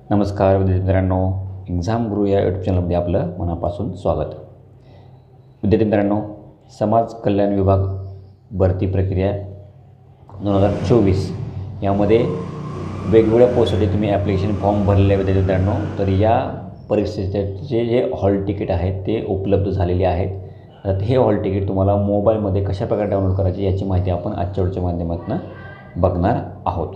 नमस्कार विद्यार्थी मित्रांनो, एक्झाम गुरु या यूट्यूब चॅनलमध्ये आपलं मनापासून स्वागत. विद्यार्थी मित्रांनो, समाज कल्याण विभाग भरती प्रक्रिया 2024 यामध्ये वेगवेगळ्या पोस्टसाठी तुम्ही ॲप्लिकेशन फॉर्म भरलेले आहे. विद्यार्थी मित्रांनो, तर या परीक्षेचे जे हॉल तिकीट आहेत ते उपलब्ध झालेले आहेत. तर हे हॉल तिकीट तुम्हाला मोबाईलमध्ये कशाप्रकारे डाउनलोड करायचे याची माहिती आपण आजच्या व्हिडिओच्या माध्यमातून बघणार आहोत.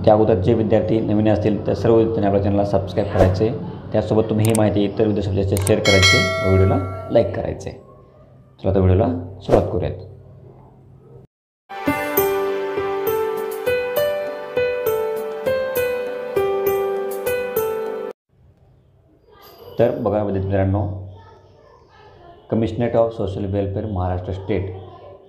त्या अगोदर जे विद्यार्थी नवीन असतील तर सर्व विद्यार्थ्यांनी आपल्या चॅनलला सबस्क्राईब करायचे. त्यासोबत तुम्ही ही माहिती इतर विद्यार्थ्यांशी शेअर करायची व व्हिडिओला लाईक करायचे. चला तर व्हिडिओला सुरुवात करूयात. तर बघा विद्यार्थी मित्रांनो, commissionerate of social welfare Maharashtra state,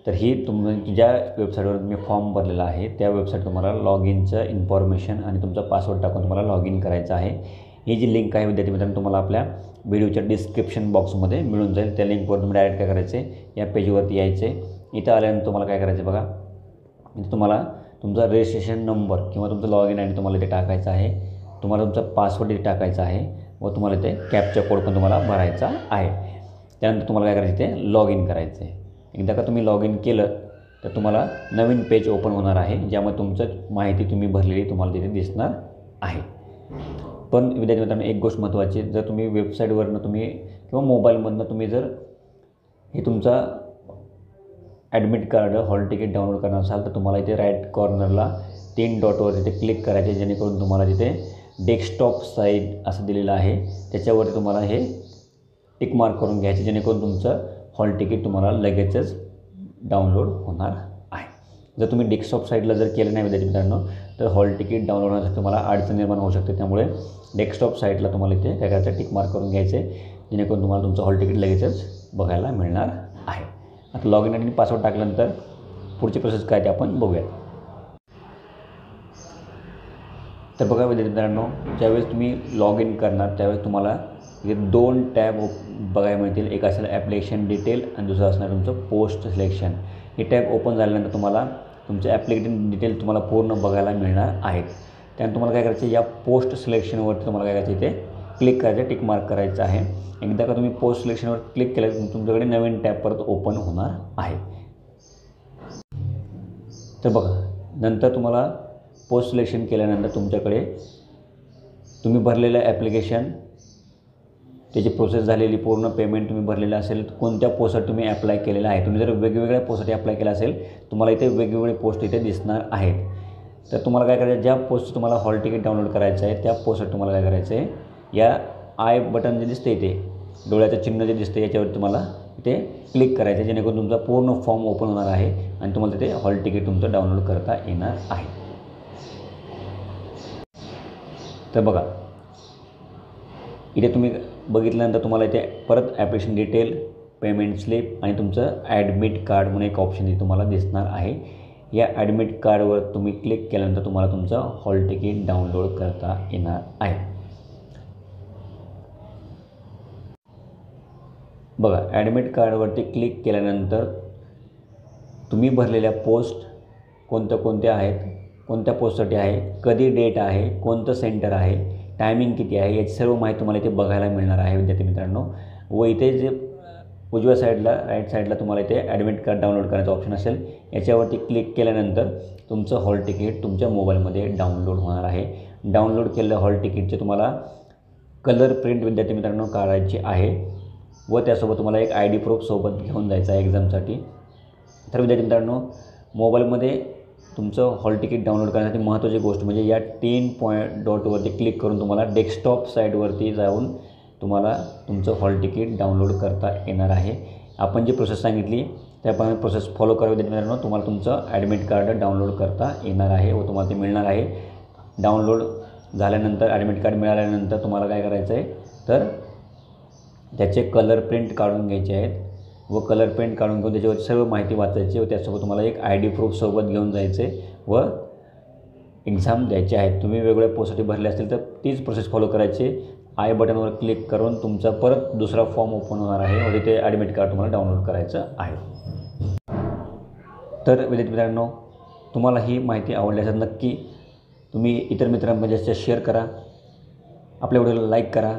तर ही तुम्ही ज्या वेबसाईटवर तुम्ही फॉर्म भरलेला आहे त्या वेबसाईट तुम्हाला लॉग इनचं इन्फॉर्मेशन आणि तुमचा पासवर्ड टाकून तुम्हाला लॉग इन करायचं आहे. ही जी लिंक आहे विद्यार्थी मित्रांनो तुम्हाला आपल्या व्हिडिओच्या डिस्क्रिप्शन बॉक्समध्ये मिळून जाईल. त्या लिंकवर तुम्ही डायरेक्ट काय करायचे, या पेजवरती यायचे. इथं आल्यानंतर तुम्हाला काय करायचं बघा, इथे तुम्हाला तुमचा रजिस्ट्रेशन नंबर किंवा तुमचं लॉग इन आय डी तुम्हाला इथे टाकायचा आहे. तुम्हाला तुमचा पासवर्ड इथे टाकायचा आहे व तुम्हाला इथे कॅप्चा कोड पण तुम्हाला भरायचा आहे. त्यानंतर तुम्हाला काय करायचं, इथे लॉग इन करायचं आहे. एकदा का तुम्ही लॉग इन केलं तर तुम्हाला नवीन पेज ओपन होणार आहे, ज्यामध्ये तुमचं माहिती तुम्ही भरलेली तुम्हाला तिथे दिसणार आहे. पण विद्यार्थी मित्रांनो, एक गोष्ट महत्त्वाची, जर तुम्ही वेबसाईटवरनं तुम्ही किंवा मोबाईलमधनं तुम्ही जर हे तुमचा admit card hall ticket download करणार असाल तर तुम्हाला इथे राईट कॉर्नरला 3 डॉटवर तिथे क्लिक करायचे, जेणेकरून तुम्हाला तिथे डेस्कटॉप साईट असं दिलेलं आहे त्याच्यावरती तुम्हाला हे टिक मार्क करून घ्यायचे, जेणेकरून तुमचं हॉल तिकीट तुम्हाला लगेचच डाउनलोड होणार आहे. जर तुम्ही डेस्कटॉप साईटला जर केलं नाही विद्यार्थी मित्रांनो तर हॉल तिकीट डाउनलोड होण्यासाठी तुम्हाला अडचण निर्माण होऊ शकते. त्यामुळे डेस्कटॉप साईटला तुम्हाला इथे काय करायचं, टिक मार्क करून घ्यायचे, जेणेकरून तुम्हाला तुमचं हॉल तिकीट लगेचच बघायला मिळणार आहे. आता लॉग इन आणि पासवर्ड टाकल्यानंतर पुढची प्रोसेस काय ते आपण बघूयात. तर बघा विद्यार्थी मित्रांनो, ज्यावेळेस तुम्ही लॉग इन करणार त्यावेळेस तुम्हाला इथे 2 टॅब बघायला मिळतील. एक असेल ॲप्लिकेशन डिटेल आणि दुसरं असणार तुमचं पोस्ट सिलेक्शन. हे टॅब ओपन झाल्यानंतर तुम्हाला तुमचं ॲप्लिकेशन डिटेल तुम्हाला पूर्ण बघायला मिळणार आहेत. त्यानंतर तुम्हाला काय करायचं, या पोस्ट सिलेक्शनवरती तुम्हाला काय करायचं, इथे क्लिक करायचं, टिक मार्क करायचं आहे. एकदा का तुम्ही पोस्ट सिलेक्शनवर क्लिक केलं तर तुमच्याकडे नवीन टॅब परत ओपन होणार आहे. तर बघा, नंतर तुम्हाला पोस्ट सिलेक्शन केल्यानंतर तुमच्याकडे तुम्ही भरलेलं ॲप्लिकेशन, त्याची प्रोसेस झालेली, पूर्ण पेमेंट तुम्ही भरलेलं असेल, कोणत्या पोस्टसाठी तुम्ही ॲप्लाय केलेलं आहे. तुम्ही जर वेगवेगळ्या पोस्टसाठी ॲप्लाय केलं असेल तुम्हाला इथे वेगवेगळे पोस्ट इथे दिसणार आहेत. तर तुम्हाला काय करायचं, ज्या पोस्ट तुम्हाला हॉल तिकीट डाउनलोड करायचं आहे त्या पोस्टसाठी तुम्हाला काय करायचं आहे, या आय बटन जे दिसते इथे डोळ्याचं चिन्ह जे दिसते याच्यावर तुम्हाला इथे क्लिक करायचं आहे, जेणेकरून तुमचा पूर्ण फॉर्म ओपन होणार आहे आणि तुम्हाला तिथे हॉल तिकीट तुमचं डाउनलोड करता येणार आहे. तर बघा, इथे तुम्ही बघितल्यानंतर तुम्हाला इथे परत ॲप्लिकेशन डिटेल, पेमेंट स्लिप आणि तुमचं ॲडमिट कार्ड म्हणून एक ऑप्शन इथे तुम्हाला दिसणार आहे. या ॲडमिट कार्डवर तुम्ही क्लिक केल्यानंतर तुम्हाला तुमचं हॉल तिकीट डाउनलोड करता येणार आहे. बघा, ॲडमिट कार्डवरती क्लिक केल्यानंतर तुम्ही भरलेल्या पोस्ट कोणत्या आहेत, कोणत्या पोस्टसाठी आहे, कधी डेट आहे, कोणतं सेंटर आहे, टायमिंग किती आहे, याची सर्व माहिती तुम्हाला इथे बघायला मिळणार आहे विद्यार्थी मित्रांनो. व इथे जे उजव्या साईडला, राईट साईडला तुम्हाला इथे ॲडमिट कार्ड डाउनलोड करायचं ऑप्शन असेल, याच्यावरती क्लिक केल्यानंतर तुमचं हॉल तिकीट तुमच्या मोबाईलमध्ये डाउनलोड होणार आहे. डाउनलोड केलेलं हॉल तिकीटचे तुम्हाला कलर प्रिंट विद्यार्थी मित्रांनो काढायची आहे व त्यासोबत तुम्हाला एक ID प्रूफ सोबत घेऊन जायचं आहे एक्झामसाठी. तर विद्यार्थी मित्रांनो, मोबाईलमध्ये तुमचं हॉल तिकीट डाउनलोड करण्यासाठी महत्त्वाची गोष्ट म्हणजे या 3 डॉटवरती क्लिक करून तुम्हाला डेस्कटॉप साईटवरती जाऊन तुम्हाला तुमचं हॉल तिकीट डाउनलोड करता येणार आहे. आपण जी प्रोसेस सांगितली त्याप्रमाणे प्रोसेस फॉलो करा विद्यार्थी मित्रांनो. तुम्हाला तुमचं ॲडमिट कार्ड डाउनलोड करता येणार आहे व तुम्हाला ते मिळणार आहे. डाउनलोड झाल्यानंतर, ॲडमिट कार्ड मिळाल्यानंतर तुम्हाला काय करायचं आहे, तर त्याचे कलर प्रिंट काढून घ्यायचे आहेत व कलर प्रिंट काढून घेऊन त्याच्यावर सर्व माहिती वाचायची व त्यासोबत तुम्हाला एक ID प्रूफ सोबत घेऊन जायचे व एक्झाम द्यायचे आहेत. तुम्ही वेगवेगळ्या पोस्टसाठी भरले असतील तर तीच प्रोसेस फॉलो करायची. आय बटनवर क्लिक करून तुमचा परत दुसरा फॉर्म ओपन होणार आहे व तिथे ॲडमिट कार्ड तुम्हाला डाउनलोड करायचं आहे. तर विद्यार्थी मित्रांनो, तुम्हाला ही माहिती आवडल्यास नक्की तुम्ही इतर मित्रांमध्ये जास्त शेअर करा, आपल्या व्हिडिओला लाईक करा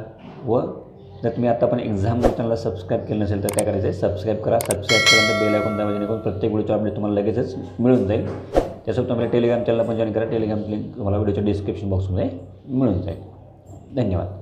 व जर तुम्ही आता पण एक्झाम चॅनलला सबस्क्राईब केलं नसेल तर काय करायचं आहे, सबस्क्राईब करा. सबस्क्राईब केल्यानंतर बेल आयकॉन दाबा, जेणेकरून प्रत्येक व्हिडिओचा अपडेट तुम्हाला लगेचच मिळून जाईल. त्यासोबत आपल्या टेलिग्राम चॅनलला पण जॉईन करा. टेलिग्राम लिंक तुम्हाला व्हिडिओच्या डिस्क्रिप्शन बॉक्समध्ये मिळून जाईल. धन्यवाद.